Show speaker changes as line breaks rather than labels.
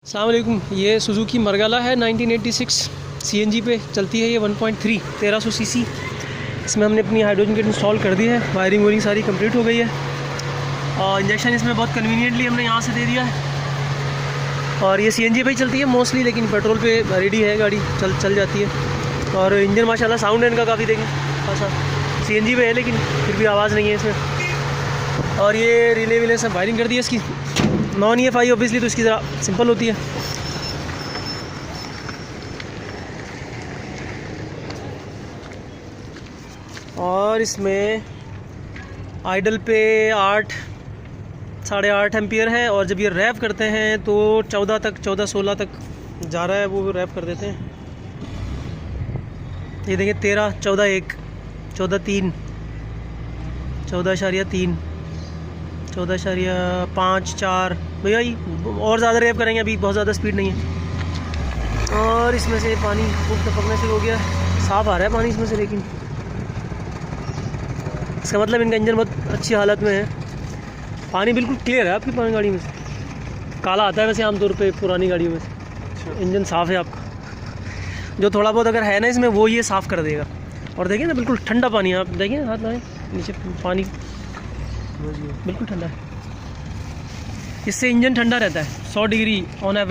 अस्सलाम वालेकुम। ये सुजुकी मरगला है 1986 सीएनजी पे चलती है। ये 1.3 1300 सीसी। इसमें हमने अपनी हाइड्रोजन किट इंस्टॉल कर दी है। वायरिंग वोरिंग सारी कंप्लीट हो गई है और इंजेक्शन इसमें बहुत कन्वीनियंटली हमने यहाँ से दे दिया है। और ये सीएनजी पे ही चलती है मोस्टली, लेकिन पेट्रोल पे रेडी है गाड़ी, चल जाती है। और इंजन माशाल्लाह साउंड है इनका काफ़ी, देखें खासा। सीएनजी पे है लेकिन फिर भी आवाज़ नहीं है इसमें। और ये रिले विले सब वायरिंग कर दी है इसकी। नॉन EFI ऑब्वियसली तो इसकी ज़रा सिंपल होती है। और इसमें आइडल पे 8 8.5 एम्पियर है, और जब ये रैप करते हैं तो 14-16 तक जा रहा है, वो रैप कर देते हैं। ये देखें 13, 14.1, 14.3, 14.3, 14.5, 4 भैया ही और ज़्यादा रैप करेंगे, अभी बहुत ज़्यादा स्पीड नहीं है। और इसमें से पानी खूब टपकना शुरू हो गया, साफ़ आ रहा है पानी इसमें से। लेकिन इसका मतलब इनका इंजन बहुत अच्छी हालत में है। पानी बिल्कुल क्लियर है आपकी पानी गाड़ी में से। काला आता है वैसे आमतौर पे पुरानी गाड़ियों में से। इंजन साफ़ है आपका। जो थोड़ा बहुत अगर है ना इसमें, वो ये साफ़ कर देगा। और देखिए ना बिल्कुल ठंडा पानी है। आप देखिए हाथ लाएं नीचे, पानी बिल्कुल ठंडा है। इससे इंजन ठंडा रहता है 100 डिग्री ऑन एवरेज।